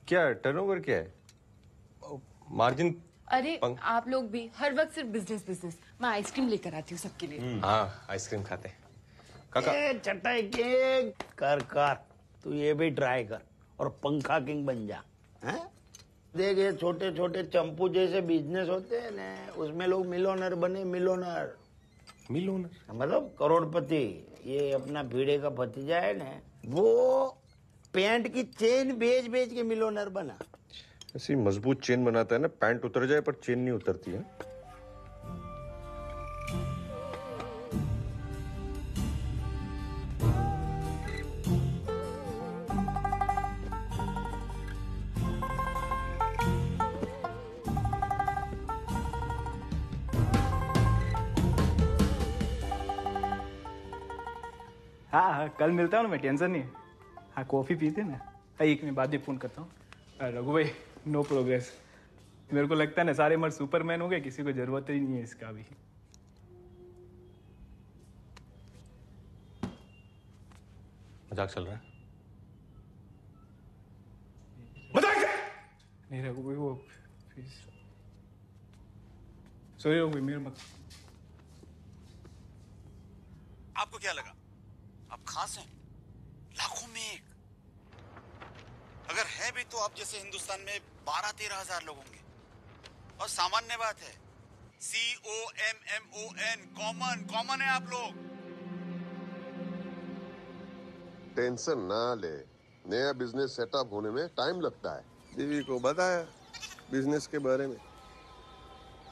क्या टर्नओवर क्या है? मार्जिन? अरे आप लोग भी हर वक्त सिर्फ बिजनेस बिजनेस। मैं आइसक्रीम लेकर आती हूँ सबके लिए। हाँ, आइसक्रीम खाते हैं। काका चटाई के कर तू ये भी ट्राई कर और पंखा किंग बन जा। हैं? देख ये छोटे छोटे चंपू जैसे बिजनेस होते हैं ना, उसमें लोग मिलोनर बने। मिलोनर मतलब करोड़पति। ये अपना भीड़े का भतीजा है ना, वो पैंट की चेन बेच बेच के मिलोनर बना। ऐसी मजबूत चेन बनाता है ना, पैंट उतर जाए पर चेन नहीं उतरती है। हाँ, कल मिलता हूँ ना मैं, टेंशन नहीं है। हाँ, कॉफी पीते ना। एक मिनट बाद में फोन करता हूँ। रघु भाई, नो प्रोग्रेस। मेरे को लगता है ना सारे मर्द सुपरमैन हो गए, किसी को जरूरत ही नहीं है इसका भी। मजाक चल रहा है? मजाक नहीं रघु भाई, वो सॉरी रघु भाई, मेरा मत। आपको क्या लगा आप खास हैं? लाखों में एक। अगर है भी तो आप जैसे हिंदुस्तान में 12-13 हजार लोग होंगे। और सामान्य बात है, COMMON, कॉमन है आप लोग। टेंशन ना ले, नया बिजनेस सेटअप होने में टाइम लगता है। बीवी को बताया बिजनेस के बारे में?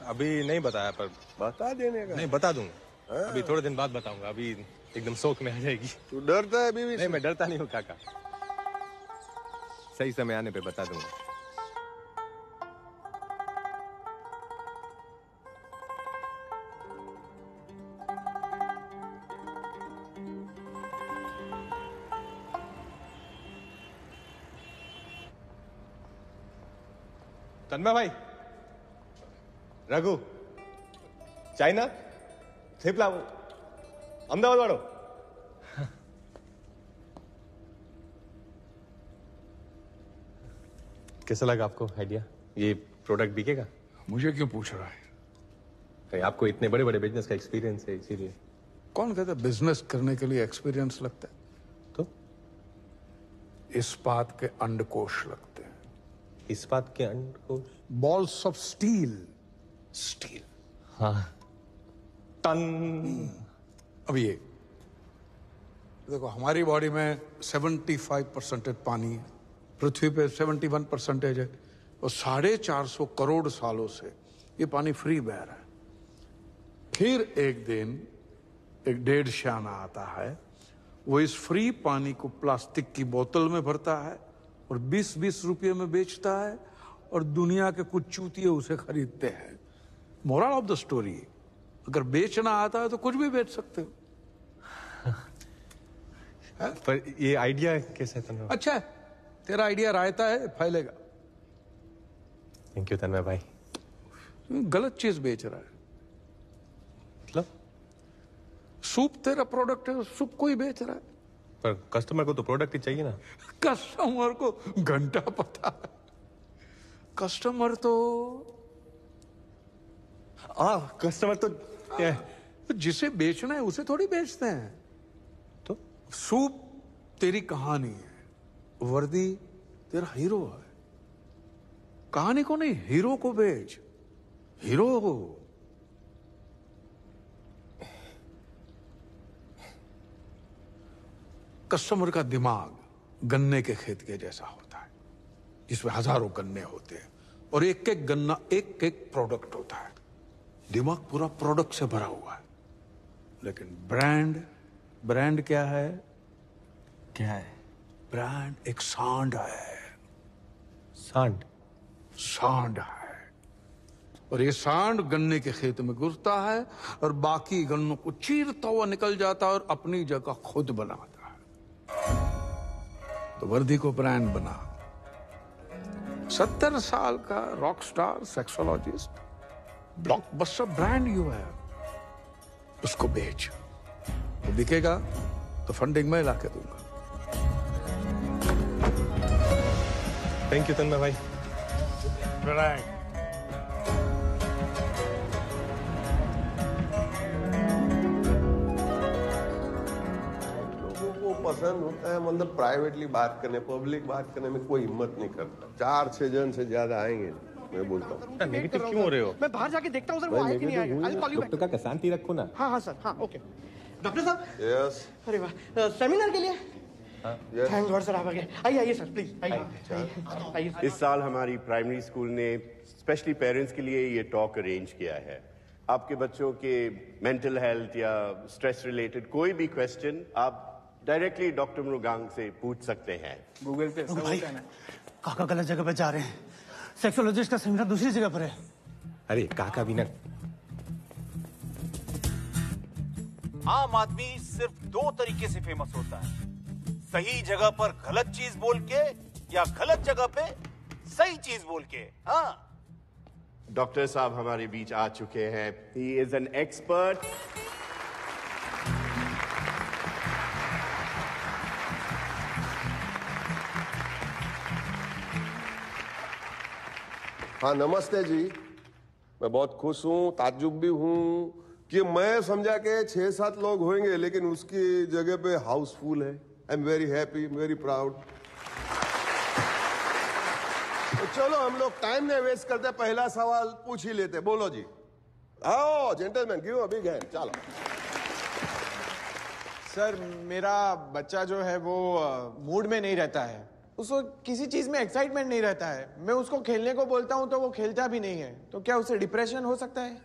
अभी नहीं बताया, पर बता देने का। नहीं, बता दूंगा। अभी थोड़े दिन बाद बताऊंगा। अभी एकदम शौक में आ जाएगी। तू डरता है बीवी से? नहीं, मैं डरता नहीं हूँ काका। सही समय आने पे बता दूंगा। तन्मय भाई, रघु, चाइना थेपला अहमदाबाद वालों। कैसा लगा आपको आइडिया? ये प्रोडक्ट बिकेगा? मुझे क्यों पूछ रहा है? तो आपको इतने बड़े बड़े बिजनेस का एक्सपीरियंस है, इसीलिए। कौन कहता है बिजनेस करने के लिए एक्सपीरियंस लगता है? तो इस्पात के अंडकोश लगते हैं। इस्पात के अंडकोश? Balls of steel. स्टील, हाँ। टन। अब ये देखो, हमारी बॉडी में 75% पानी है, पृथ्वी पे 71% है, और 450 करोड़ सालों से ये पानी फ्री बह रहा है। फिर एक दिन एक डेढ़ श्याना आता है, वो इस फ्री पानी को प्लास्टिक की बोतल में भरता है और 20-20 रुपये में बेचता है, और दुनिया के कुछ चूतिए उसे खरीदते हैं। मोरल ऑफ द स्टोरी, अगर बेचना आता है तो कुछ भी बेच सकते हो। पर ये आइडिया कैसे है तन्मय? अच्छा है, तेरा आइडिया रायता है, फैलेगा। थैंक यू तन्मय भाई। गलत चीज बेच रहा है। मतलब? सूप तेरा प्रोडक्ट है, सूप कोई बेच रहा है। पर कस्टमर को तो प्रोडक्ट ही चाहिए ना। कस्टमर को घंटा पता है। कस्टमर तो कस्टमर तो क्या है? जिसे बेचना है उसे थोड़ी बेचते हैं। तो सूप तेरी कहानी है, वर्दी तेरा हीरो है। कहानी को नहीं, हीरो को बेच। हीरो हो। कस्टमर का दिमाग गन्ने के खेत के जैसा होता है, जिसमें हजारों गन्ने होते हैं और एक एक गन्ना एक एक प्रोडक्ट होता है। दिमाग पूरा प्रोडक्ट से भरा हुआ है। लेकिन ब्रांड क्या है? क्या है? ब्रांड एक सांड है। सांड है, और ये सांड गन्ने के खेत में घुसता है और बाकी गन्नों को चीरता हुआ निकल जाता है और अपनी जगह खुद बनाता है। तो वर्दी को ब्रांड बना। 70 साल का rock star sexologist, blockbuster brand you है, उसको बेच। वो बिकेगा तो फंडिंग मैं ला के दूंगा। थैंक यू तन्मय भाई। लोगों को पसंद होता है मतलब प्राइवेटली बात करने, पब्लिक बात करने में कोई हिम्मत नहीं करता। 4-6 जन से ज्यादा आएंगे नहीं, मैं बोलता हूँ। नेगेटिव क्यों हो रहे हो? मैं बाहर जाके देखता हूँ सर, वो आए कि नहीं आए। I'll call you back. Doctor का शांति रखो ना। हाँ हाँ सर, हाँ ओके। डॉक्टर साहब, यस अरे वाह, सेमिनार के लिए थैंक गॉड सर आप आ गए। आइए आइए सर प्लीज आइए सर। इस साल हमारी प्राइमरी स्कूल ने स्पेशली पेरेंट्स के लिए ये टॉक अरेंज किया है। आपके बच्चों के मेंटल हेल्थ या स्ट्रेस रिलेटेड कोई भी क्वेश्चन आप डायरेक्टली डॉक्टर मृगांक से पूछ सकते हैं। गूगल पे सब होता है ना। काका गलत जगह पे जा रहे हैं। सेक्सोलॉजिस्ट का सेमिनार दूसरी जगह पर है। अरे काका भी ना। आम आदमी सिर्फ 2 तरीके से फेमस होता है, सही जगह पर गलत चीज बोल के या गलत जगह पे सही चीज बोल के। हाँ, डॉक्टर साहब हमारे बीच आ चुके हैं। He is an expert. हाँ नमस्ते जी, मैं बहुत खुश हूँ, ताज्जुब भी हूँ कि मैं समझा के 6-7 लोग होंगे लेकिन उसकी जगह पे हाउसफुल है। I am very happy, very proud. तो चलो हम लोग टाइम नहीं वेस्ट करते, पहला सवाल पूछ ही लेते। बोलो जी। आओ gentleman, give a big hand. चलो सर, मेरा बच्चा जो है वो मूड में नहीं रहता है। उसको किसी चीज में एक्साइटमेंट नहीं रहता है। मैं उसको खेलने को बोलता हूं तो वो खेलता भी नहीं है। तो क्या उसे डिप्रेशन हो सकता है?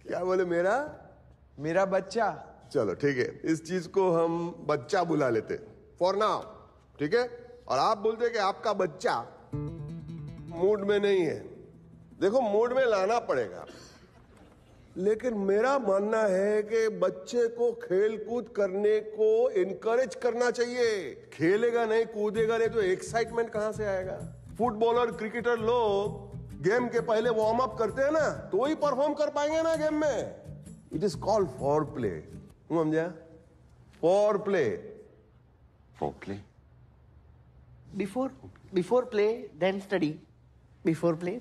क्या बोले? मेरा बच्चा। चलो ठीक है, इस चीज को हम बच्चा बुला लेते फॉर नाउ, ठीक है। और आप बोलते कि आपका बच्चा मूड में नहीं है। देखो मूड में लाना पड़ेगा, लेकिन मेरा मानना है कि बच्चे को खेल कूद करने को इनकरेज करना चाहिए। खेलेगा नहीं, कूदेगा नहीं तो एक्साइटमेंट कहां से आएगा? फुटबॉलर, क्रिकेटर लोग गेम के पहले वार्म अप करते हैं ना, तो ही परफॉर्म कर पाएंगे ना गेम में। It is called for play. समझा? For play. For play. Before play then study. Before play.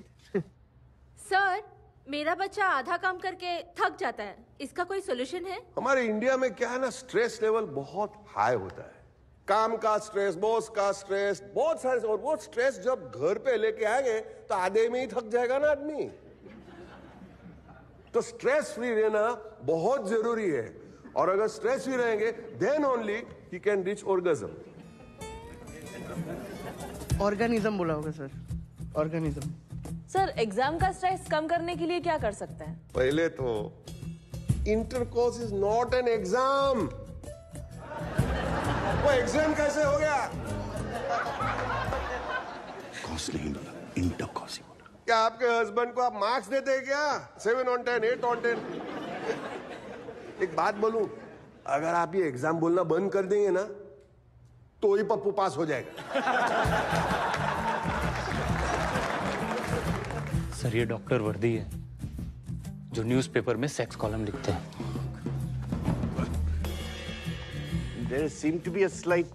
Sir, मेरा बच्चा आधा काम करके थक जाता है, इसका कोई सोल्यूशन है? हमारे इंडिया में क्या है ना, स्ट्रेस लेवल बहुत हाई होता है। काम का स्ट्रेस, बॉस का स्ट्रेस, बहुत सारे। और वो स्ट्रेस जब घर पे लेके आएंगे तो आधे में ही थक जाएगा ना आदमी। तो स्ट्रेस फ्री रहना बहुत जरूरी है। और अगर स्ट्रेस फ्री रहेंगे then only he can reach orgasm. Organism बोला होगा सर, ऑर्गेनिज्म। सर, एग्जाम का स्ट्रेस कम करने के लिए क्या कर सकते हैं? पहले तो intercourse is not an exam. वो एग्जाम कैसे हो गया? कॉस नहीं बोला, इंटरकॉस ही बोला। क्या आपके हस्बैंड को आप मार्क्स देते हैं क्या? 7 on 10, 8 on 10? एक बात बोलूं, अगर आप ये एग्जाम बोलना बंद कर देंगे ना तो ही पप्पू पास हो जाएगा। सर, ये डॉक्टर वर्दी है जो न्यूज़पेपर में सेक्स कॉलम लिखते हैं। There seemed to be a slight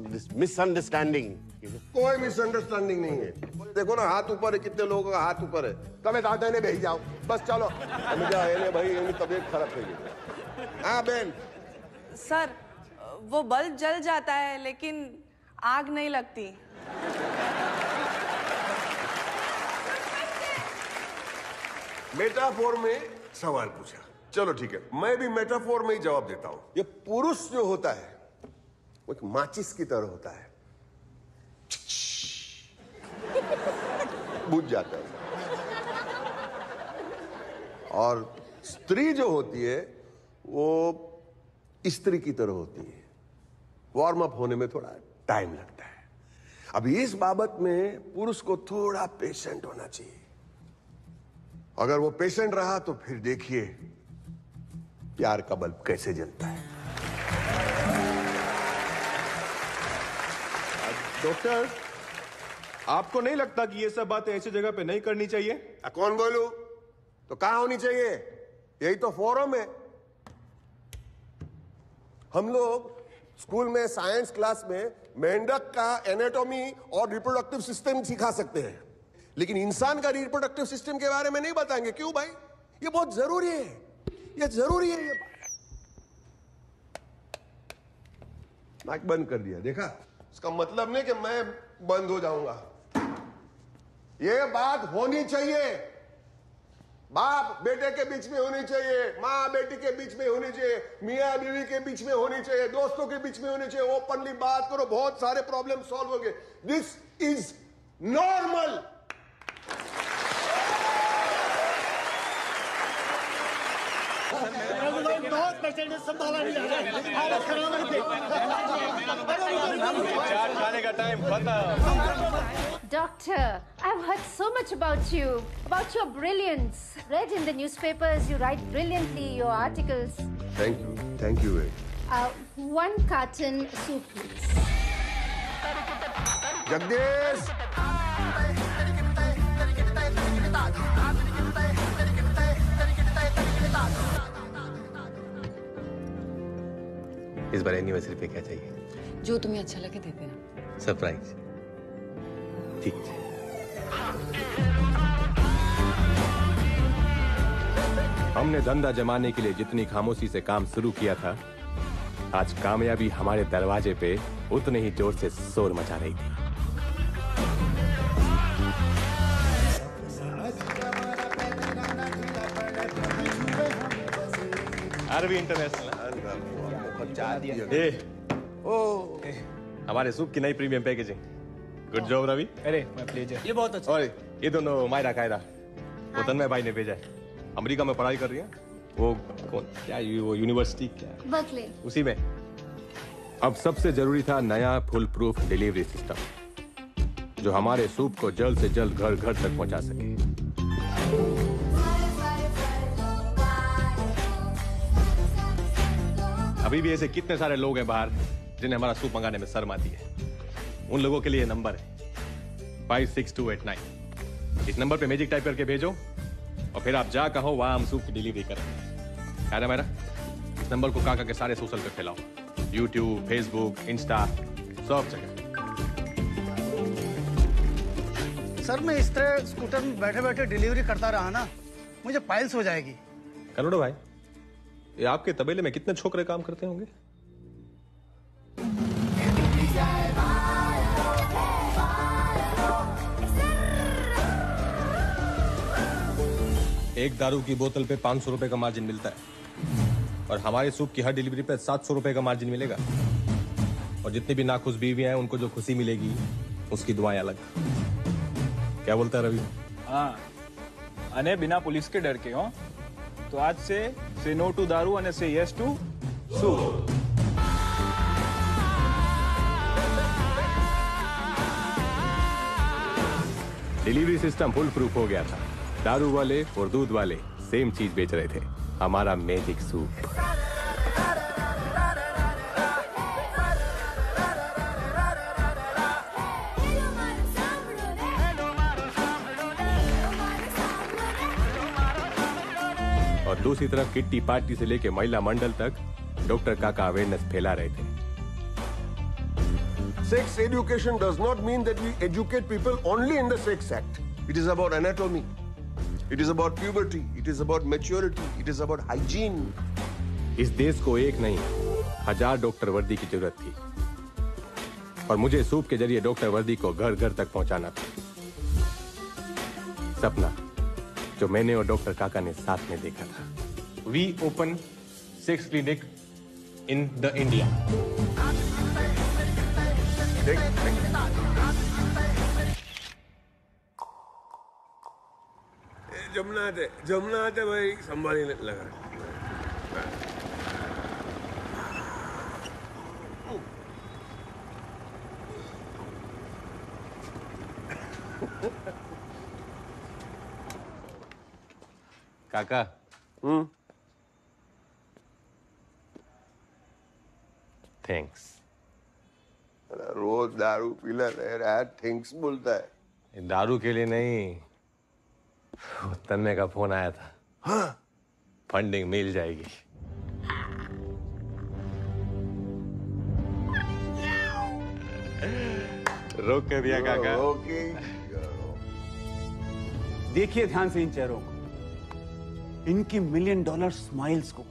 this misunderstanding. कोई मिसअंडरस्टैंडिंग नहीं है। देखो ना, हाथ ऊपर है, कितने लोगों का हाथ ऊपर है। तमें दादा ने भेज जाओ बस। चलो भाई, तबीयत खराब થઈ हाँ बेन। सर, वो बल्ब जल जाता है लेकिन आग नहीं लगती। मेटाफोर में सवाल पूछा, चलो ठीक है, मैं भी मेटाफोर में ही जवाब देता हूं। ये पुरुष जो होता है वो एक माचिस की तरह होता है, बुझ जाता है। और स्त्री जो होती है वो स्त्री की तरह होती है, वार्म अप होने में थोड़ा टाइम लगता है। अब इस बाबत में पुरुष को थोड़ा पेशेंट होना चाहिए। अगर वो पेशेंट रहा तो फिर देखिए प्यार का बल्ब कैसे जलता है। डॉक्टर, आपको नहीं लगता कि ये सब बातें ऐसी जगह पे नहीं करनी चाहिए? कौन बोलू? तो कहां होनी चाहिए? यही तो फोरम है। हम लोग स्कूल में साइंस क्लास में मेंढक का एनाटॉमी और रिप्रोडक्टिव सिस्टम सिखा सकते हैं, लेकिन इंसान का रिप्रोडक्टिव सिस्टम के बारे में नहीं बताएंगे। क्यों भाई? ये बहुत जरूरी है, ये जरूरी है। ये माइक बंद कर दिया, देखा? इसका मतलब नहीं कि मैं बंद हो जाऊंगा। ये बात होनी चाहिए, बाप बेटे के बीच में होनी चाहिए, माँ बेटी के बीच में होनी चाहिए, मियाँ बीवी के बीच में होनी चाहिए, दोस्तों के बीच में होनी चाहिए। ओपनली बात करो, बहुत सारे प्रॉब्लम सॉल्व होंगे। This is normal. खाने का टाइम खत्म। Doctor, I've heard so much about you, about your brilliance. Read in the newspapers, you write brilliantly, your articles. Thank you. One carton soup, please. Jagdish, इस बार anniversary पे क्या चाहिए? जो तुम्हें अच्छा लगे दे देना। सरप्राइज। ठीक है। हमने धंधा जमाने के लिए जितनी खामोशी से काम शुरू किया था, आज कामयाबी हमारे दरवाजे पे उतने ही जोर से शोर मचा रही थी। RV international. हमारे सूप की नई premium packaging. Good job Ravi. अरे माय प्लेजर। ये बहुत अच्छा। और ये दोनों मायरा कायरा, वो तन्मय भाई ने भेजा है। अमेरिका में पढ़ाई कर रही है। वो कौन क्या वो यूनिवर्सिटी क्या बर्कले। उसी में। अब सबसे जरूरी था नया फुल प्रूफ डिलीवरी सिस्टम, जो हमारे सूप को जल्द से जल्द घर घर तक पहुंचा सके। अभी भी ऐसे कितने सारे लोग हैं बाहर जिन्हें हमारा सूप मंगाने में शर्म आती है। उन लोगों के लिए नंबर है 56289। इस नंबर पे मैजिक टाइप करके भेजो और फिर आप जा कहो वहां हम सूप की डिलीवरी करेंगे। क्या मेरा इस नंबर को काका के सारे सोशल पे फैलाओ, यूट्यूब, फेसबुक, इंस्टा, सब जगह। सर मैं इस तरह स्कूटर में बैठे बैठे डिलीवरी करता रहा ना, मुझे पाइल्स हो जाएगी। करोड़ो भाई, ये आपके तबेले में कितने छोकरे काम करते होंगे? एक दारू की बोतल पे 500 रुपए का मार्जिन मिलता है, और हमारे सूप की हर डिलीवरी पे 700 रुपए का मार्जिन मिलेगा। और जितनी भी नाखुश बीवियां हैं उनको जो खुशी मिलेगी उसकी दुआएं अलग। क्या बोलता है रवि? हाँ, अने बिना पुलिस के डर के हो तो आज से नो टू दारू અને say yes to soup. Delivery system foolproof हो गया था। दारू वाले और दूध वाले सेम चीज बेच रहे थे, हमारा मैजिक सूप। और दूसरी तरफ किट्टी पार्टी से लेके महिला मंडल तक डॉक्टर काका अवेयरनेस फैला रहे थे। Sex education does not mean that we educate people only in the sex act. It is about anatomy. It is about puberty. It is about maturity. It is about hygiene. इस देश को एक नहीं 1000 doctor वर्दी की जरूरत थी, और मुझे सूप के जरिए डॉक्टर वर्दी को घर घर तक पहुंचाना था। सपना जो मैंने और डॉक्टर काका ने साथ में देखा था। We open 6 clinic in the India. Jamuna आते भाई संभालने लगा। काका थैंक्स। रोज दारू पीला रह रहा है, थैंक्स बोलता है। दारू के लिए नहीं, तन्मय का फोन आया था। हाँ? फंडिंग मिल जाएगी। रोक कर दिया काका। देखिए ध्यान से इन चेहरों को, इनकी $1 मिलियन स्माइल्स को।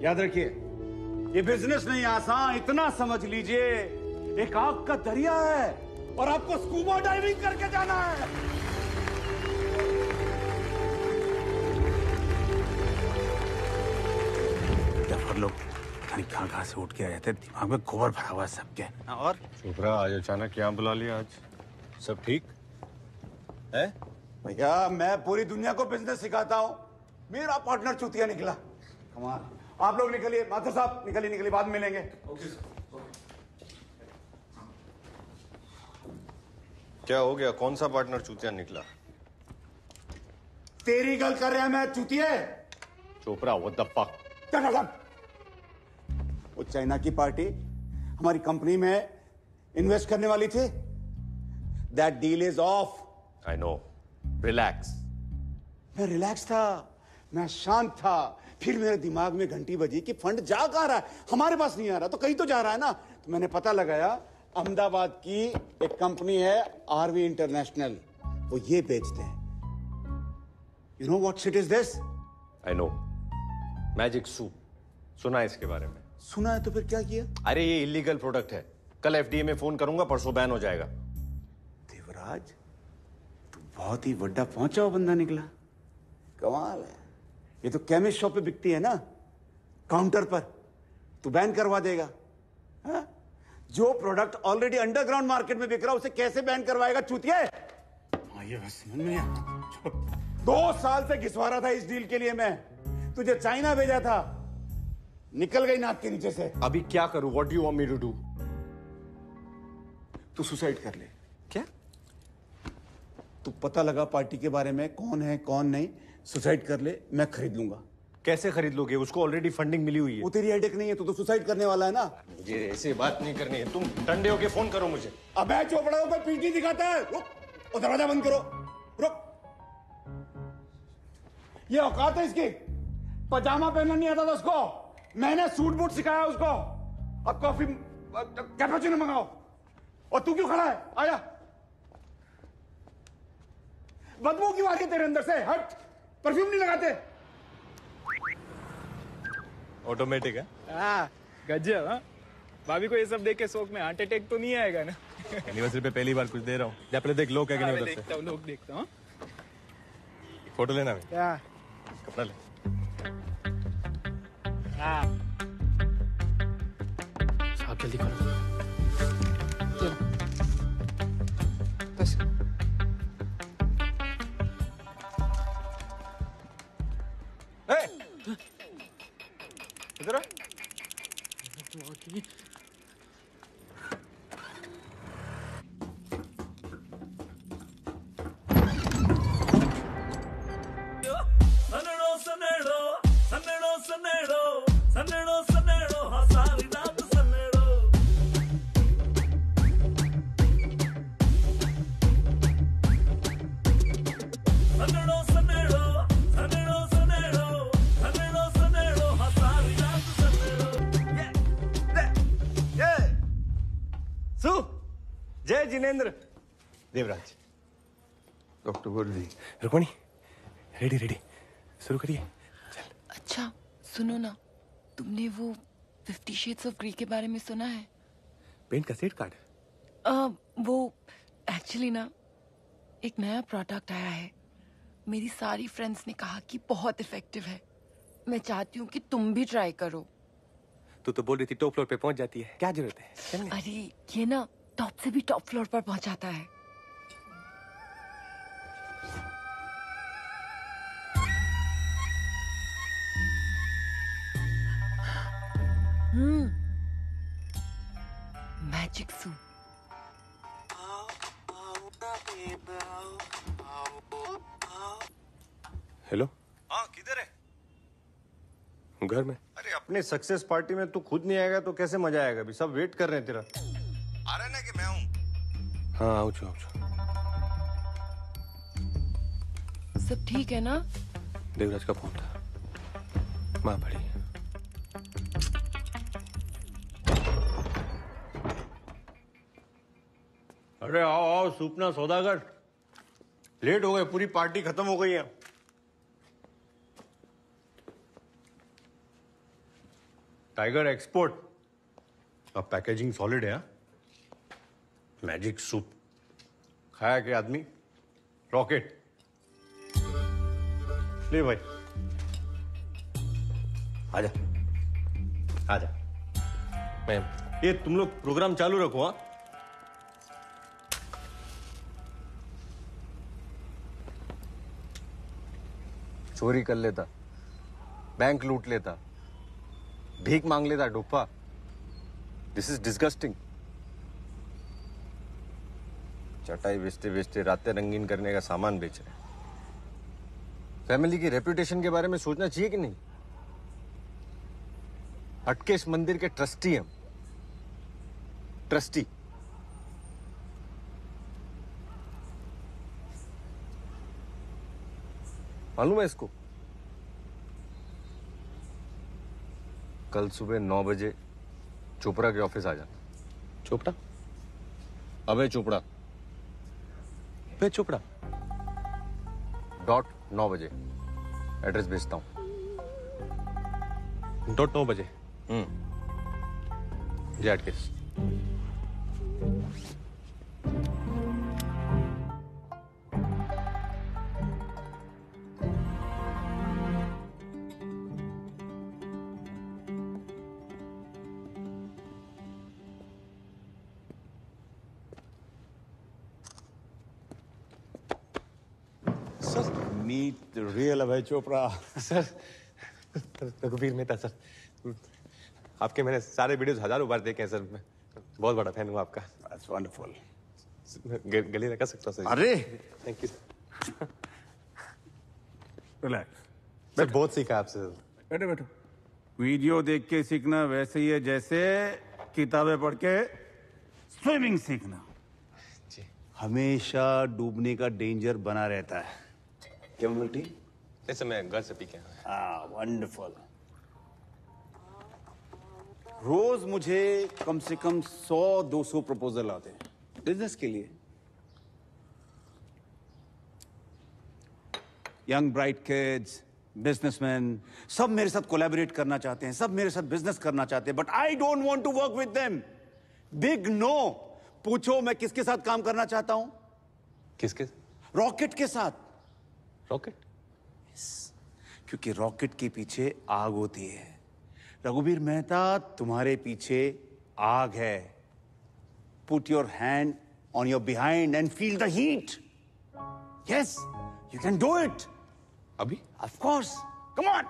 याद रखिए, ये बिजनेस नहीं आसान, इतना समझ लीजिए एक आग का दरिया है और आपको स्कूबा डाइविंग करके जाना है। लोग कहाँ से उठ के आए थे, दिमाग में गोबर भरा हुआ है सबके। और चोपड़ा आज अचानक क्या बुला लिया? आज सब ठीक है? भैया मैं पूरी दुनिया को बिजनेस सिखाता हूँ, मेरा पार्टनर चूतिया निकला। कमाल। आप लोग निकलिए, माथुर साहब निकलिए, बाद में मिलेंगे। क्या हो गया? कौन सा पार्टनर चूतिया निकला? तेरी गल कर रहा मैं चूतिया। Chopra what the fuck? वो चाइना की पार्टी हमारी कंपनी में इन्वेस्ट करने वाली थी। That deal is of. I know, relax. मैं रिलैक्स था, मैं शांत था। फिर मेरे दिमाग में घंटी बजी कि फंड जा कहाँ रहा है, हमारे पास नहीं आ रहा तो कहीं तो जा रहा है ना। तो मैंने पता लगाया, अहमदाबाद की एक कंपनी है आरवी इंटरनेशनल, वो ये बेचते हैं। You know what shit is this? I know, magic soup. सुना है इसके बारे में? सुना है तो फिर क्या किया? अरे ये इलीगल प्रोडक्ट है, कल एफडीए में फोन करूंगा, परसों बैन हो जाएगा। देवराज, तू बहुत ही बड़ा पहुंचा हुआ बंदा निकला। कमाल है। ये तो केमिस्ट शॉप पे बिकती है ना, काउंटर पर। तू बैन करवा देगा? हा? जो प्रोडक्ट ऑलरेडी अंडरग्राउंड मार्केट में बिक रहा उसे कैसे बैन करवाएगा चूतिया? ये बस समझ में आया। 2 साल से घिसवा रहा था इस डील के लिए मैं, तुझे चाइना भेजा था, निकल गई नाक के नीचे से। अभी क्या करूं? What do you want me to do? तू सुसाइड कर ले। क्या? तू पता लगा पार्टी के बारे में, कौन है कौन नहीं, सुसाइड कर ले, मैं खरीद लूंगा। कैसे खरीद लोगे? उसको ऑलरेडी फंडिंग मिली हुई है। वो तेरी हेडेक नहीं है, तू तो सुसाइड करने वाला है ना। मुझे ऐसे बात नहीं करनी है, तुम ठंडे होके फोन करो मुझे। अबे चोपड़ा को पीठ नहीं दिखाता है। रुक, और दरवाजा बंद करो। रुक, ये औकात है इसकी? पजामा पहनना नहीं आता था उसको, मैंने सूट बूट सिखाया उसको। अब कॉफी कैपुचिनो मंगाओ। और तू क्यों खड़ा है? आया। बदबू क्यों आ रही है तेरे अंदर से? हट, परफ्यूम नहीं लगाते? ऑटोमेटिक है। गजब। हाँ, भाभी को ये सब देख के शौक में हार्ट अटैक तो नहीं आएगा ना? एनिवर्सरी पे पहली बार कुछ दे रहा हूँ। जा पहले देख, लोग क्या उधर से। देखता हूँ, लोग देखता हूँ। फोटो लेना है? क्या? कपड़ा ले। साहब जल्दी करो। बस। इधर आ। जय जिनेंद्र। देवराज। डॉक्टर वर्दी। रुक्मणी, रेडी रेडी, शुरू करिए। अच्छा सुनो ना, तुमने वो 50 शेड्स ऑफ ग्रे के बारे में सुना है? पेंट का सेट कार्ड? वो एक्चुअली ना एक नया प्रोडक्ट आया है। मेरी सारी फ्रेंड्स ने कहा कि बहुत इफेक्टिव है। मैं चाहती हूँ कि तुम भी ट्राई करो। तू तो बोल रही थी टॉप फ्लोर पे पहुंच जाती है, क्या जरूरत है? चलने। अरे ये ना टॉप से भी टॉप फ्लोर पर पहुंचाता है। Magic soup. हेलो। हाँ किधर है? घर में। अरे अपने सक्सेस पार्टी में तू खुद नहीं आएगा तो कैसे मजा आएगा? अभी सब वेट कर रहे हैं तेरा। आ रहा है ना कि मैं हूँ? हाँ आओ छो। सब ठीक है ना? देवराज का फोन था, माँ पड़ी। अरे आओ आओ सूपना सौदागर, लेट हो गए, पूरी पार्टी खत्म हो गई है। टाइगर एक्सपोर्ट, अब पैकेजिंग सॉलिड है। मैजिक सूप खाया के आदमी रॉकेट। ले भाई, आजा आजा। मैं ये तुम लोग प्रोग्राम चालू रखो। हाँ, चोरी कर लेता, बैंक लूट लेता, भीख मांग लेता डुप्पा। This is disgusting. चटाई बेचते बेचते रातें रंगीन करने का सामान बेच रहे। फैमिली की रेपुटेशन के बारे में सोचना चाहिए कि नहीं? हटकेश मंदिर के ट्रस्टी हम, ट्रस्टी। मालूम है इसको? कल सुबह 9 बजे चोपड़ा के ऑफिस आ जाना। चोपड़ा? अबे चोपड़ा। अबे चोपड़ा। .9 बजे एड्रेस भेजता हूँ। .9 बजे? जय हटकेश। मीट रियल अभय चोपड़ा। सर, रघुवीर मेहता सर, आपके मैंने सारे वीडियोस हजारों बार देखे हैं सर। मैं बहुत बड़ा फैन हूँ आपका। That's wonderful. गले लगा सकता हूँ सर? अरे थैंक यू रिलैक्स सर, बहुत सीखा आपसे। बैठो बैठो। वीडियो देख के सीखना वैसे ही है जैसे किताबें पढ़ के स्विमिंग सीखना। हमेशा डूबने का डेंजर बना रहता है। क्या मिलती? जैसे मैं घर से पी के आया। वंडरफुल। रोज मुझे कम से कम 100-200 प्रपोजल आते हैं बिजनेस के लिए। यंग ब्राइट किड्स, बिजनेसमैन, सब मेरे साथ कोलैबोरेट करना चाहते हैं, सब मेरे साथ बिजनेस करना चाहते हैं, but I don't want to work with them. Big no. पूछो मैं किसके साथ काम करना चाहता हूं? किसके? रॉकेट के साथ। रॉकेट? क्योंकि रॉकेट के पीछे आग होती है। रघुवीर मेहता, तुम्हारे पीछे आग है। Put your hand on your behind and feel the heat. Yes, you can do it. अभी? Of course, come on.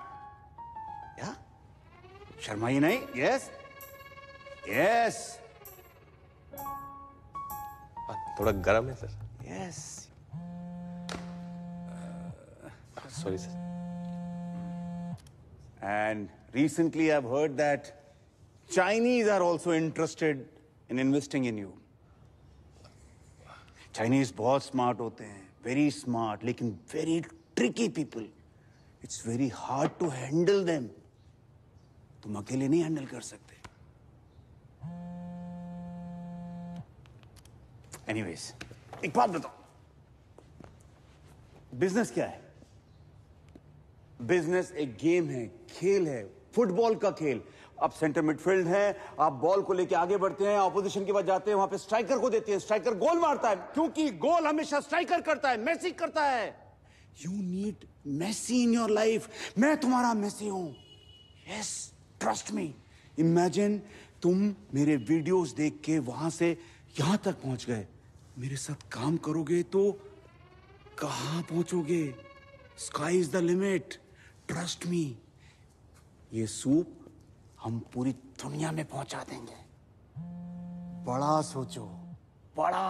या शर्माइए नहीं। Yes yes. थोड़ा गर्म है sir. Yes. Sorry sir. And recently I've heard that Chinese are also interested in investing in you. Chinese बहुत smart होते हैं, very smart, लेकिन very tricky people. It's very hard to handle them. तुम अकेले नहीं हैंडल कर सकते। Anyways, एक बात बताओ, बिजनेस क्या है? बिजनेस एक गेम है, खेल है, फुटबॉल का खेल। आप सेंटर मिडफील्ड हैं, आप बॉल को लेके आगे बढ़ते हैं, ऑपोजिशन के पास जाते हैं, वहां पे स्ट्राइकर को देते हैं, स्ट्राइकर गोल मारता है, क्योंकि गोल हमेशा स्ट्राइकर करता है, मेसी करता है। You need Messi in your life. मैं तुम्हारा मेसी हूं। Yes, trust me. इमेजिन तुम मेरे वीडियोस देख के वहां से यहां तक पहुंच गए। मेरे साथ काम करोगे तो कहां पहुंचोगे? Sky is the limit. Trust me. ये सूप हम पूरी दुनिया में पहुंचा देंगे। बड़ा सोचो, बड़ा।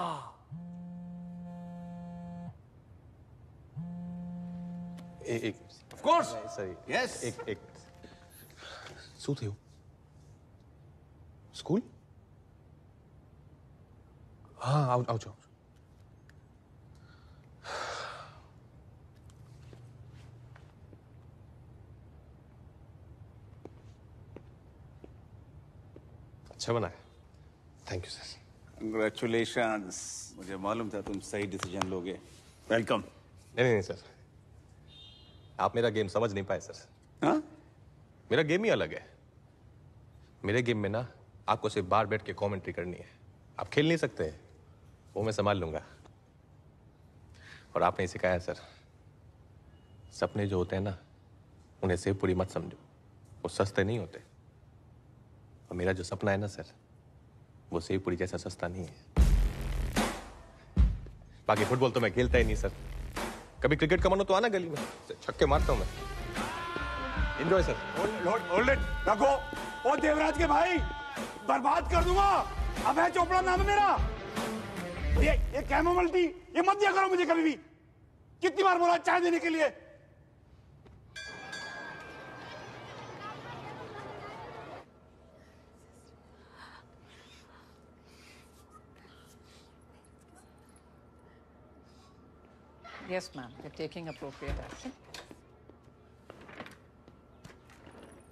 एक ऑफ कोर्स सर। यस। एक શું થયું? સ્કૂલ? હા, આવજો। अच्छा बनाया। Thank you sir. कंग्रेचुलेशंस। मुझे मालूम था तुम सही डिसीजन लोगे। वेलकम। नहीं नहीं सर, आप मेरा गेम समझ नहीं पाए सर। हाँ? मेरा गेम ही अलग है। मेरे गेम में ना आपको सिर्फ बाहर बैठ के कमेंट्री करनी है, आप खेल नहीं सकते, वो मैं संभाल लूंगा। और आपने सिखाया सर, सपने जो होते हैं ना उन्हें सेव पूरी मत समझो, वो सस्ते नहीं होते। और मेरा जो सपना है ना सर, वो सेव पूरी जैसा सस्ता नहीं है। बाकी फुटबॉल तो मैं खेलता ही नहीं सर। कभी क्रिकेट का मन हो तो आना गली में, छक्के मारता हूं मैं। Enjoy sir. होल्ड इट, रखो। ओ देवराज के भाई, बर्बाद कर दूंगा। अभय चोपड़ा नाम है मेरा। ये कैमोमाइल टी ये मत दिया करो मुझे कभी भी। कितनी बार बोला चाय देने के लिए। Yes, ma'am. You're taking appropriate action.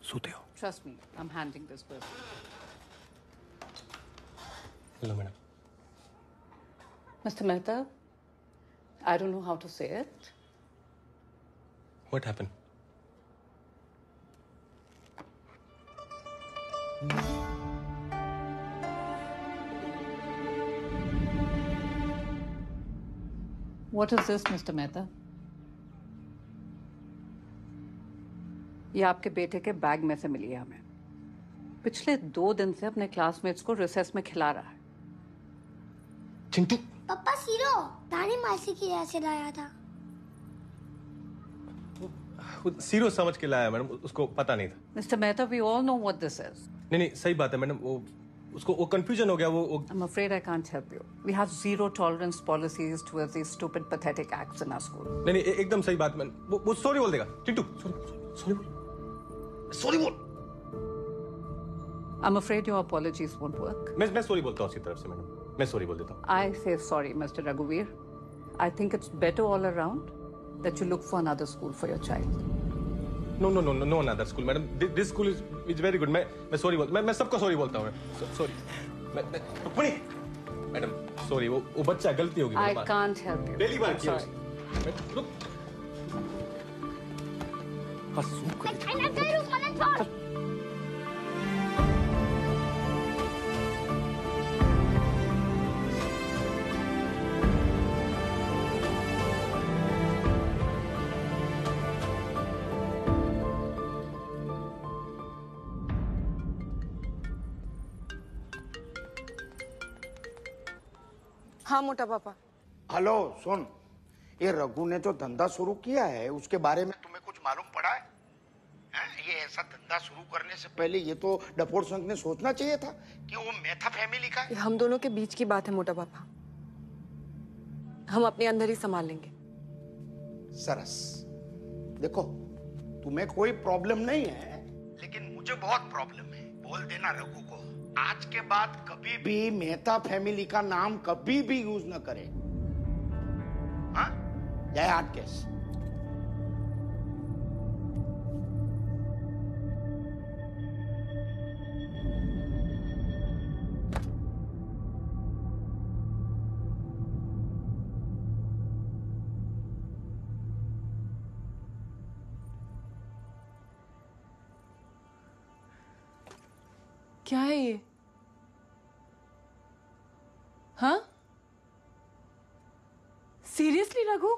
सोते हो? Trust me, I'm handling this person. Hello madam. Mr. Mehta, I don't know how to say it. What happened? What is this, Mr. Mehta? ये आपके बेटे के बैग में से मिली है हमें। पिछले 2 दिन से अपने क्लासमेट्स को रिसेस में खिला रहा है। चिंटू। पापा सीरो दानी मासी की ऐसे लाया था। सीरो समझ के लाया मैडम, उसको पता नहीं था। Mr. Mehta, we all know what this is. नहीं नहीं सही बात है मैडम, वो कंफ्यूजन हो गया वो। I'm afraid I can't help you. We have zero tolerance policies towards these stupid, pathetic acts in our school. नहीं नहीं एकदम सही बात मैडम। वो सॉरी बोल देगा। चिंटू सॉरी बोल। I'm afraid your apologies won't work. मैं सॉरी बोलता हूँ उसकी तरफ से मैडम, मैं सॉरी बोल देता हूँ। I say sorry, Mr. Raghuveer. I think it's better all around that you look for another school for your child. No another school, madam. This school is very good. मैं sorry मैं सबको sorry बोलता हूँ। Sorry Rukmini madam, sorry वो बच्चा गलती होगी। I can't help you. पहली बार किया। हाँ मोटा पापा। हेलो सुन, ये रघु ने जो धंधा शुरू किया है उसके बारे में तुम्हें कुछ मालूम पड़ा है? ये ऐसा धंधा शुरू करने से पहले ये तो डफोर संघ ने सोचना चाहिए था कि वो मेहता फैमिली का है। हम दोनों के बीच की बात है मोटा पापा, हम अपने अंदर ही संभाल लेंगे। सरस। देखो तुम्हें कोई प्रॉब्लम नहीं है, लेकिन मुझे बहुत प्रॉब्लम है। बोल देना रघु को आज के बाद कभी भी मेहता फैमिली का नाम कभी भी यूज न करे। हाँ? जय हाटकेश। क्या है ये? हाँ? सीरियसली रघु?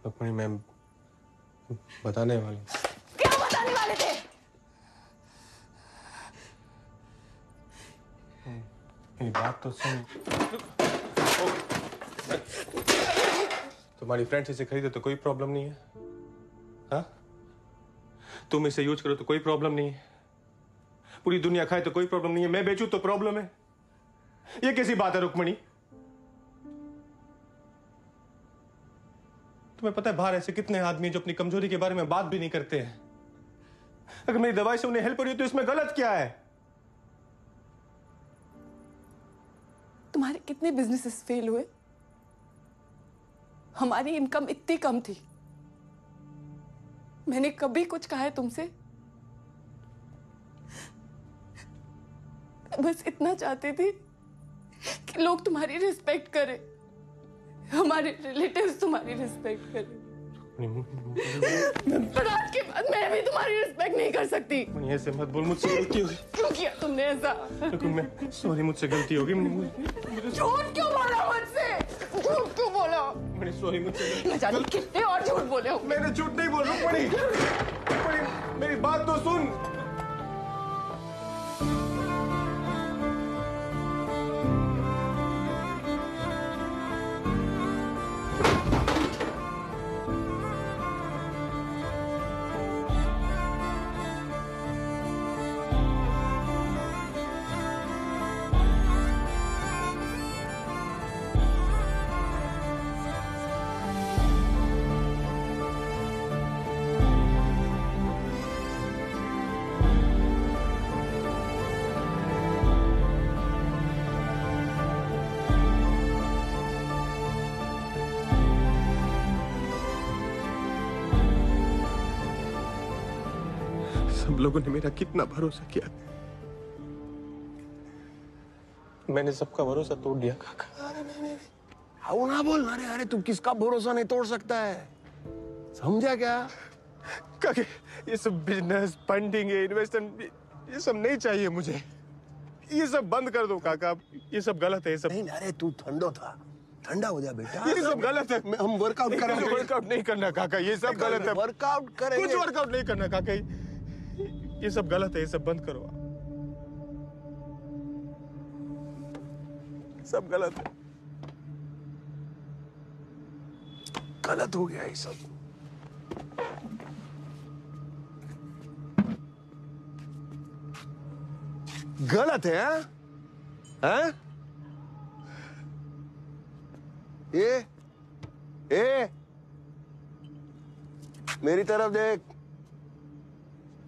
रुक्मिणी मैम बताने वाले। क्या बताने वाले थे? मेरी बात तो सुन। तुम्हारी फ्रेंड्स इसे खरीदे तो कोई प्रॉब्लम नहीं है। हाँ? तुम इसे यूज करो तो कोई प्रॉब्लम नहीं है। पूरी दुनिया खाए तो कोई प्रॉब्लम नहीं है। मैं बेचूं तो प्रॉब्लम है। ये कैसी बात है रुक्मिणी? तुम्हें पता है बाहर ऐसे कितने आदमी जो अपनी कमजोरी के बारे में बात भी नहीं करते हैं। अगर मेरी दवाई से उन्हें हेल्प हो रही है तो इसमें गलत क्या है? तुम्हारे कितने बिजनेसेस फेल हुए? हमारी इनकम इतनी कम थी, मैंने कभी कुछ कहा है तुमसे? बस इतना चाहती थी कि लोग तुम्हारी रिस्पेक्ट करें, हमारे रिलेटिव्स तुम्हारी रिस्पेक्ट करें। पर आज के बाद मैं भी तुम्हारी रिस्पेक्ट नहीं कर सकती। ऐसे मत बोल, मुझसे गलती होगी। क्यों किया तुमने ऐसा? मैं सॉरी, मुझसे गलती होगी। झूठ क्यों बोला मुझसे? झूठ क्यों बोला? सॉरी, मुझसे न जाने कितने और झूठ बोले हो। मैंने झूठ नहीं बोल रहा। मेरी बात तो सुन। सब लोगों ने मेरा कितना भरोसा किया, मैंने सबका भरोसा तोड़ दिया काका। आओ ना बोल। अरे अरे तू किसका भरोसा नहीं तोड़ सकता है, समझा क्या? काका ये सब बिजनेस फंडिंग इन्वेस्टमेंट ये सब नहीं चाहिए मुझे। ये सब बंद कर दो काका, ये सब गलत है। ये सब नहीं। अरे तू ठंडो था, ठंडा हो जा बेटा। ये सब गलत है। हम वर्कआउट करेंगे। वर्कआउट नहीं करना काका, ये सब गलत है। वर्कआउट करेंगे। कुछ वर्कआउट नहीं करना काका, ये सब गलत है। ये सब बंद करो, सब गलत है। गलत हो गया ये सब। गलत है। हाँ? ए मेरी तरफ देख।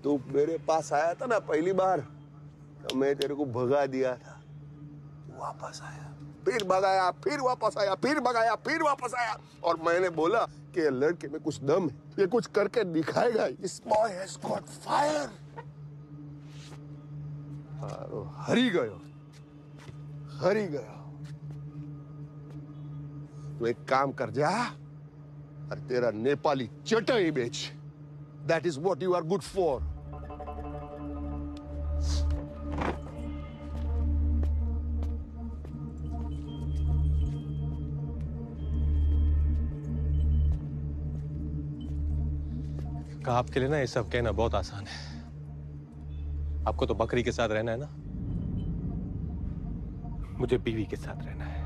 तू मेरे पास आया था ना पहली बार, तो मैं तेरे को भगा दिया था। वापस आया, फिर भगाया, फिर वापस आया, फिर भगाया, फिर वापस आया। और मैंने बोला कि ये लड़के में कुछ दम है, ये कुछ करके दिखाएगा। This boy has got fire। हरी गयो, हरी गयो। तो एक काम कर जा और तेरा नेपाली चटाई बेच। That is what you are good for। आपके लिए ना ये सब कहना बहुत आसान है। आपको तो बकरी के साथ रहना है ना, मुझे बीवी के साथ रहना है।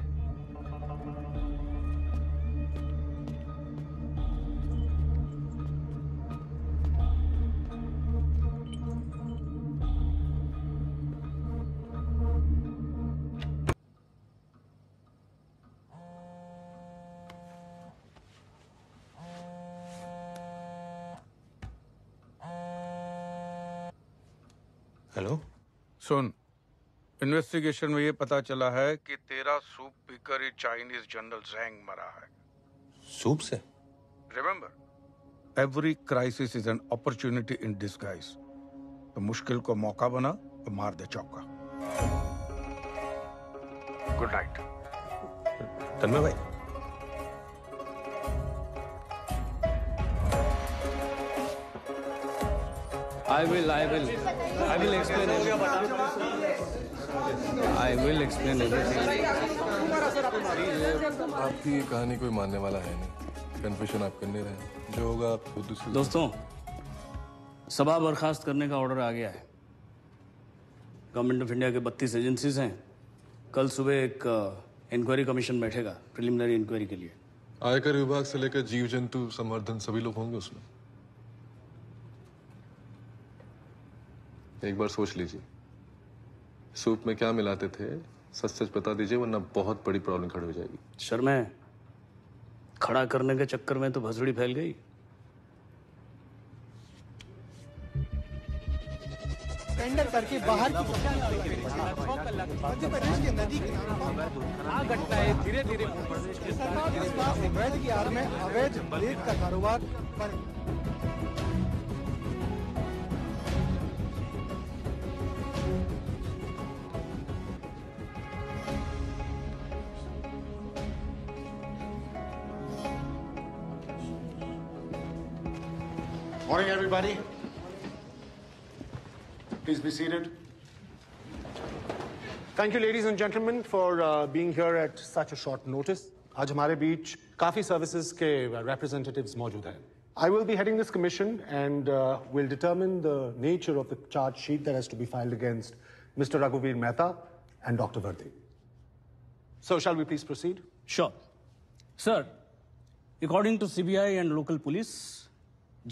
हेलो सुन, इन्वेस्टिगेशन में ये पता चला है कि तेरा सूप पीकर ही चाइनीज जनरल ज़ैंग मरा है। सूप से? Remember, every crisis is an opportunity in disguise. तो मुश्किल को मौका बना तो मार दे चौका। Good night. तन्मय भाई, I will explain everything. I will explain everything. आपकी ये कहानी कोई मानने वाला है नहीं। कन्फेशन आप करने रहे, जो होगा आप खुद दूसरे। दोस्तों, सभा बर्खास्त करने का ऑर्डर आ गया है। गवर्नमेंट ऑफ इंडिया के 32 एजेंसीज हैं। कल सुबह एक इंक्वायरी कमीशन बैठेगा प्रिलिमिनरी इंक्वायरी के लिए। आयकर विभाग से लेकर जीव जंतु संवर्धन सभी लोग होंगे उसमें। एक बार सोच लीजिए, सूप में क्या मिलाते थे, सच सच बता दीजिए, वरना बहुत बड़ी प्रॉब्लम खड़ी हो जाएगी। शर्मा, खड़ा करने के चक्कर में तो भसड़ी फैल गई। टेंडर करके बाहर की मध्य प्रदेश के नदी किनारों धीरे धीरे अवैध की आड़ में अवैध रेत का कारोबार पर Morning, everybody. Please be seated. Thank you, ladies and gentlemen, for being here at such a short notice. आज हमारे बीच काफी services के representatives मौजूद हैं. I will be heading this commission and will determine the nature of the charge sheet that has to be filed against Mr. Raghuveer Mehta and Dr. Vardhi. So, shall we please proceed? Sure. Sir, according to CBI and local police,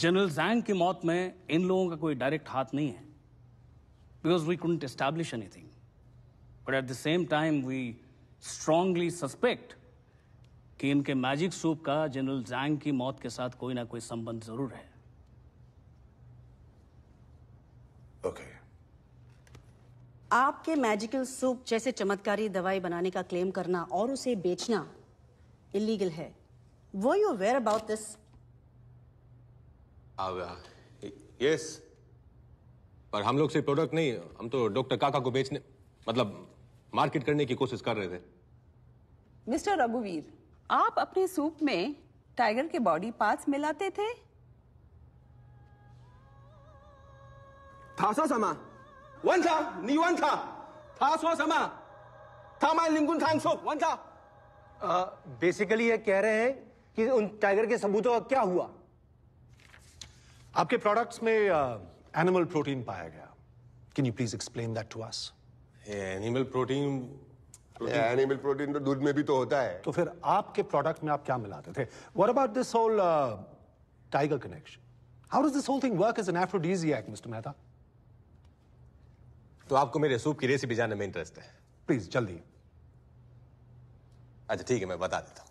General Zhang की मौत में इन लोगों का कोई direct हाथ नहीं है. Because we couldn't establish anything. But at the same time, we strongly suspect कि इनके मैजिक सूप का जनरल ज़ैंग की मौत के साथ कोई ना कोई संबंध जरूर है. Okay. आपके मैजिकल सूप जैसे चमत्कारी दवाई बनाने का क्लेम करना और उसे बेचना इलीगल है. Were you aware about this? Yes, पर हम लोग सिर्फ प्रोडक्ट नहीं, हम तो डॉक्टर काका को बेचने मतलब मार्केट करने की कोशिश कर रहे थे. मिस्टर रघुवीर, आप अपने सूप में टाइगर के बॉडी पार्ट्स मिलाते थे? 他说什么？文昌，你问他，他说什么？他卖灵魂汤 सूप， 问他。बेसिकली ये कह रहे हैं कि उन टाइगर के सबूतों का क्या हुआ? आपके प्रोडक्ट्स में एनिमल प्रोटीन पाया गया. Can you please explain that to us? Animal protein animal protein तो दूध में भी तो होता है. तो फिर आपके प्रोडक्ट में आप क्या मिलाते थे? What about this whole tiger connection? How does this whole thing work as an aphrodisiac, Mr. Mehta? तो आपको मेरे सूप की रेसिपी जानने में इंटरेस्ट है? प्लीज जल्दी. अच्छा ठीक है, मैं बता देता हूं.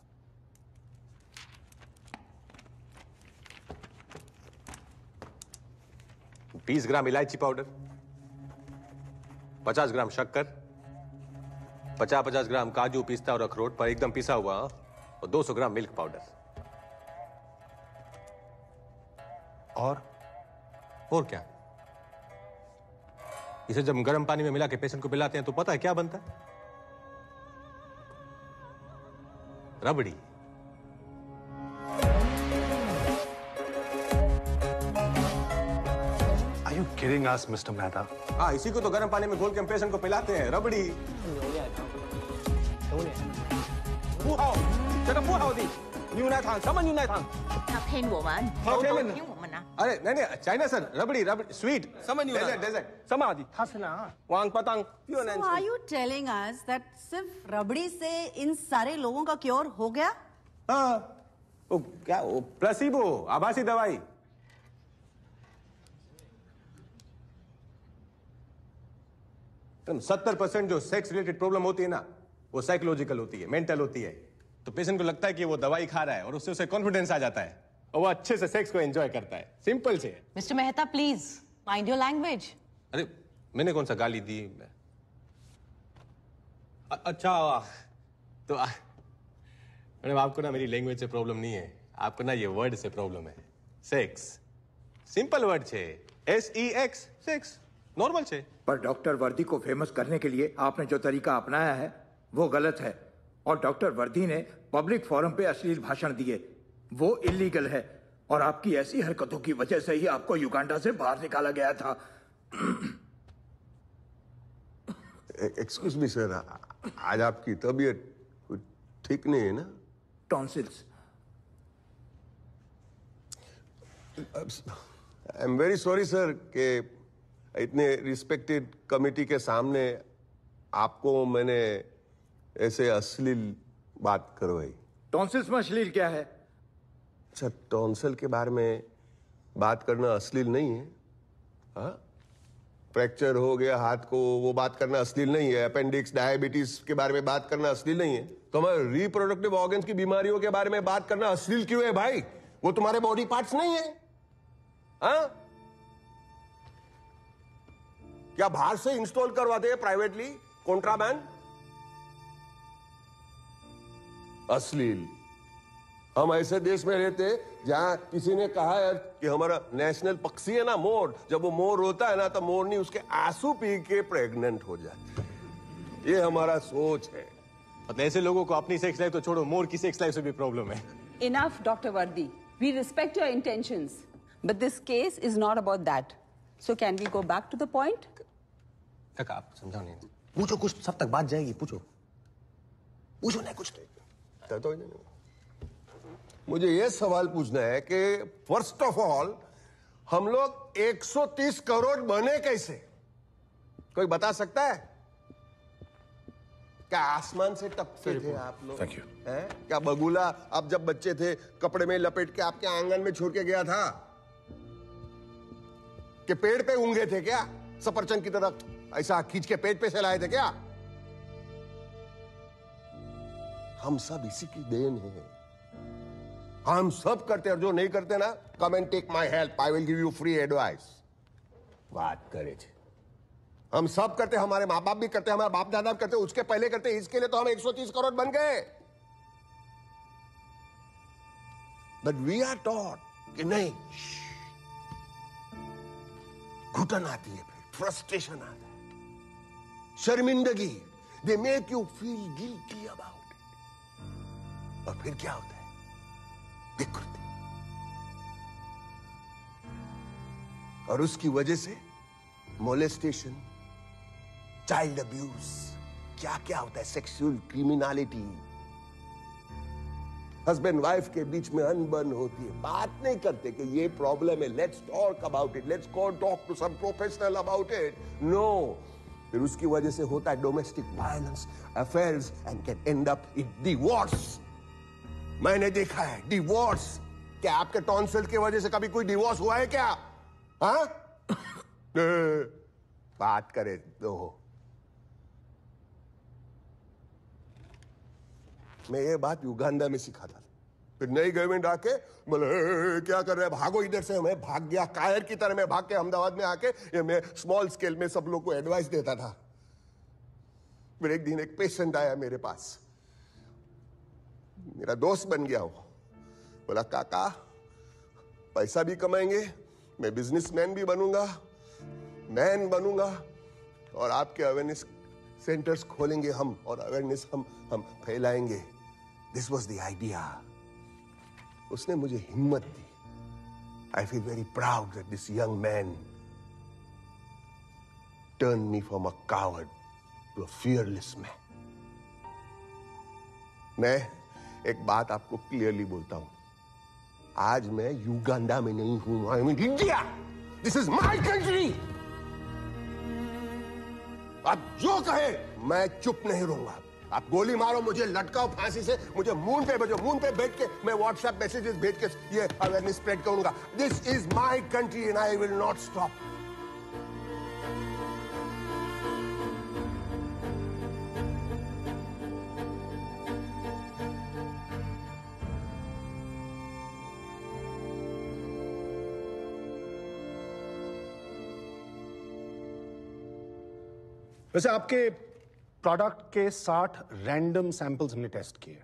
20 ग्राम इलायची पाउडर, 50 ग्राम शक्कर, 50-50 ग्राम काजू, पिस्ता और अखरोट पर एकदम पिसा हुआ, और 200 ग्राम मिल्क पाउडर. और क्या? इसे जब गर्म पानी में मिला के पेशेंट को पिलाते हैं तो पता है क्या बनता है? रबड़ी. Are you kidding us, Mr. Mehta? हाँ, इसी को तो गर्म पानी में घोल के हम पेशेंट को पिलाते हैं, रबड़ी. 不好，这个不好的牛奶糖，什么牛奶糖？他骗我们，他骗我们。骗我们啊！ अरे नहीं नहीं, China sir, rabri sweet. 什么牛奶？ dessert. 什么的？他是哪？王八蛋。 So are you telling us that सिर्फ रबड़ी से इन सारे लोगों का क्योर हो गया? हाँ. वो क्या? वो प्लेसिबो, आभासी दवाई. तुम 70% जो सेक्स रिलेटेड प्रॉब्लम होती है ना, वो साइकोलॉजिकल होती है, मेंटल होती है. तो पेशेंट को लगता है कि वो दवाई खा रहा है और उससे उसे कॉन्फिडेंस आ जाता है और वो अच्छे से सेक्स को एंजॉय करता है. सिंपल से. Mister Mehta please mind your language. अरे मैंने कौन सा गाली दी? अच्छा तो मैडम, आपको ना मेरी लैंग्वेज से प्रॉब्लम नहीं है, आपको ना ये वर्ड से प्रॉब्लम है. सेक्स सिंपल वर्ड छे, SEX, सेक्स नॉर्मल छे. पर डॉक्टर वर्दी को फेमस करने के लिए आपने जो तरीका अपनाया है वो गलत है. और डॉक्टर वर्दी ने पब्लिक फोरम पे अश्लील भाषण दिए, वो इलीगल है. और आपकी ऐसी हरकतों की वजह से ही आपको युगांडा से बाहर निकाला गया था. एक्सक्यूज मी सर, आज आपकी तबीयत ठीक नहीं है ना? Tonsils. I am very sorry sir कि इतने रिस्पेक्टेड कमिटी के सामने आपको मैंने ऐसे अश्लील बात करवाई. टॉन्सिल्स में अश्लील क्या है? अच्छा, टॉन्सिल के बारे में बात करना अश्लील नहीं है? हाँ, फ्रैक्चर हो गया हाथ को, वो बात करना अश्लील नहीं है? अपेंडिक्स, डायबिटीज के बारे में बात करना अश्लील नहीं है? तो हमारे रिप्रोडक्टिव ऑर्गन्स की बीमारियों के बारे में बात करना अश्लील क्यों है भाई? वो तुम्हारे बॉडी पार्ट्स नहीं है. हाँ, क्या बाहर से इंस्टॉल करवाते हैं प्राइवेटली, कॉन्ट्राबैंड? अश्लील. हम ऐसे देश में रहते हैं जहां किसी ने कहा है कि हमारा नेशनल पक्षी है ना मोर, जब वो मोर होता है ना तो मोरनी उसके आंसू पी के प्रेग्नेंट हो जाती है. ये हमारा सोच है. मतलब ऐसे लोगों को अपनी सेक्स लाइफ तो छोड़ो, मोर की सेक्स लाइफ से भी प्रॉब्लम है. इनफ डॉक्टर वर्दी, we respect your intentions. But this case is not about that. So can we go back to the point? काका आप समझाओ नहीं, पूछो कुछ, सब तक बात जाएगी, पूछो नहीं कुछ तो मुझे ये सवाल पूछना है कि फर्स्ट ऑफ ऑल हम लोग 130 करोड़ बने कैसे? कोई बता सकता है? क्या आसमान से टपके थे आप लोग? Thank you. क्या बगुला आप जब बच्चे थे कपड़े में लपेट के आपके आंगन में छोड़ के गया था? कि पेड़ पे ऊंगे थे क्या? सफरचंद की तरह ऐसा खींच के पेट पे से लाए थे क्या? हम सब इसी की देन है। हम सब करते हैं, जो नहीं करते ना, come and take my help, I will give you free advice. बात करे थे। हम सब करते, हमारे माँ बाप भी करते, हमारे बाप दादा भी करते, उसके पहले करते, इसके लिए तो हम 130 करोड़ बन गए। बट वी आर टॉट कि नहीं, घुटन आती है, फिर फ्रस्ट्रेशन आता है, शर्मिंदगी, they make you feel guilty about it. और फिर क्या होता है? विकृति। और उसकी वजह से मोलेस्टेशन, चाइल्ड अब्यूज, क्या क्या होता है, सेक्सुअल क्रिमिनलिटी, हस्बैंड वाइफ के बीच में अनबन होती है, बात नहीं करते कि ये प्रॉब्लम है, let's talk about it, let's go talk to some professional about it. No, फिर उसकी वजह से होता है domestic violence, affairs and can end up in divorce. मैंने देखा है डिवोर्स। क्या आपके टॉन्सिल की वजह से कभी कोई डिवोर्स हुआ है क्या? हाँ? बात करे दो। मैं ये बात युगांडा में सीखा था, फिर नई गवर्नमेंट आके बोले क्या कर रहे हैं, भागो इधर से। मैं भाग गया, कायर की तरह मैं भाग के अहमदाबाद में आके ये मैं स्मॉल स्केल में सब लोग को एडवाइस देता था। फिर एक दिन एक पेशेंट आया मेरे पास, मेरा दोस्त बन गया वो। बोला काका पैसा भी कमाएंगे, मैं बिजनेसमैन भी बनूंगा, मैन बनूंगा, और आपके अवेयरनेस सेंटर्स खोलेंगे हम, और अवेयरनेस हम फैलाएंगे। This was the idea. उसने मुझे हिम्मत दी। I feel very proud that this young man turn me from a coward to a fearless man. मैं एक बात आपको क्लियरली बोलता हूं, आज मैं युगांडा में नहीं हूं, I am in India. This is my country. आप जो कहे मैं चुप नहीं रहूंगा। आप गोली मारो, मुझे लटकाओ फांसी से, मुझे मून पे भेजो, मून पे बैठ के मैं व्हाट्सएप मैसेजेस भेज के ये अवेयरनेस स्प्रेड करूंगा। This is my country and I will not stop. वैसे आपके प्रोडक्ट के 60 रैंडम सैंपल्स हमने टेस्ट किए,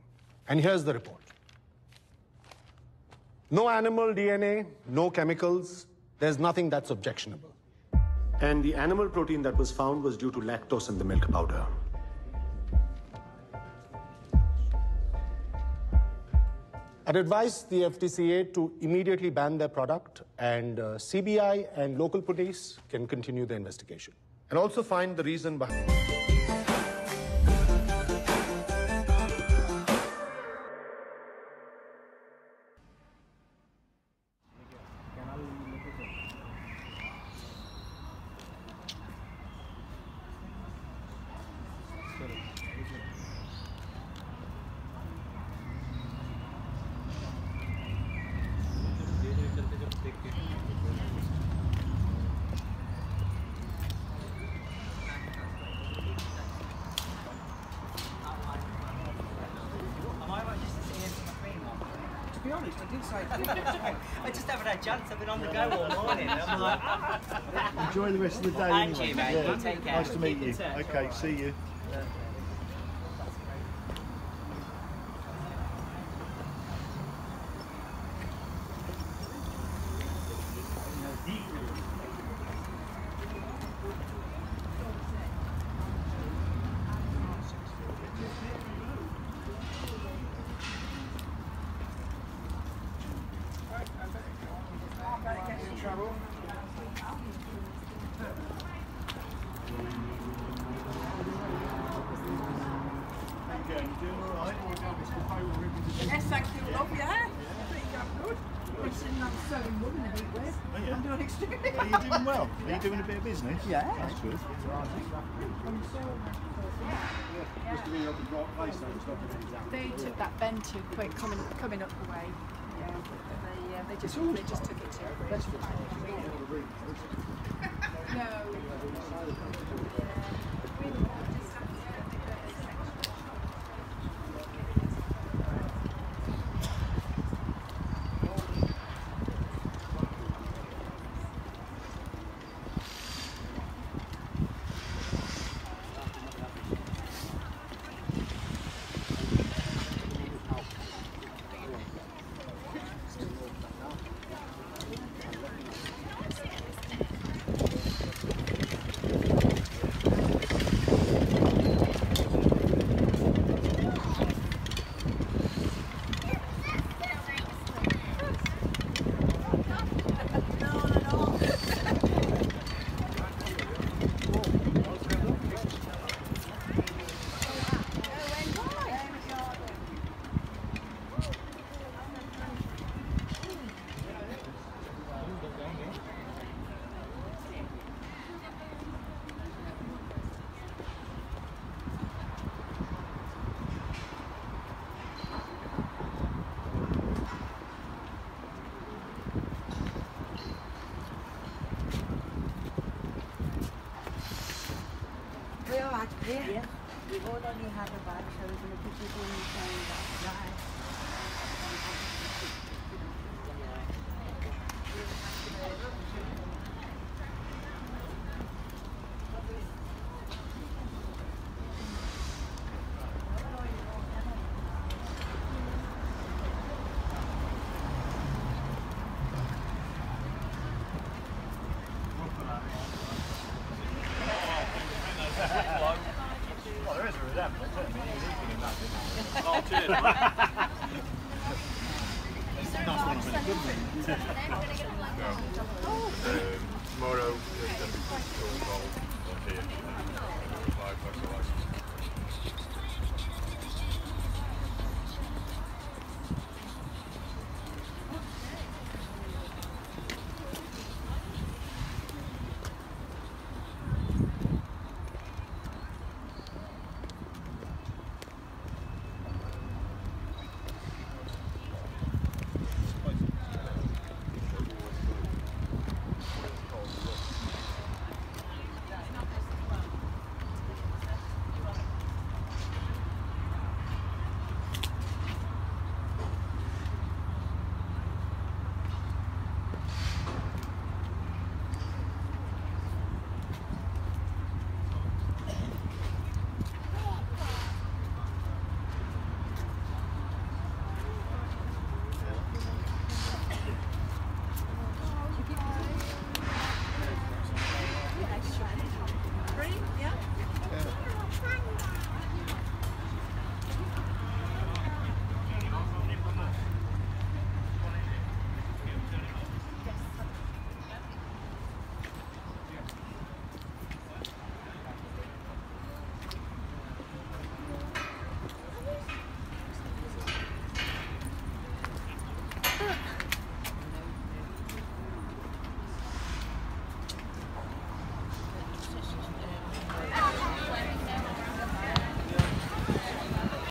and here is the report. No animal DNA, no chemicals, there is nothing that's objectionable, and the animal protein that was found was due to lactose in the milk powder. I'd advise the FTCA to immediately ban their product, and CBI and local police can continue the investigation and also find the reason behind. I just haven't had a chance. I've been on the go all morning. I'm like, Enjoy the rest of the day. And anyway. you, mate. Yeah. You take care. Nice to meet Keep in you. touch. Okay, see you. Yes, thank you, love. Yeah. Good. We're sitting on selling wood in a heat wave. I'm doing extremely well. Are you doing well? Are you doing a bit of business? Yeah. That's good. Just to be up in the right place, though, it's not going to be down. They took that bend too quick, coming up the way. Yeah. They just took it too quick. No. Yeah. We already have a bag, so we're going to put it in the Well, there is a resemblance, isn't there? He's eating in that, isn't he? Oh, cheers, mate. Nice one, mate. Good one. Tomorrow, there's going to be 2 stores involved on here. 5 license.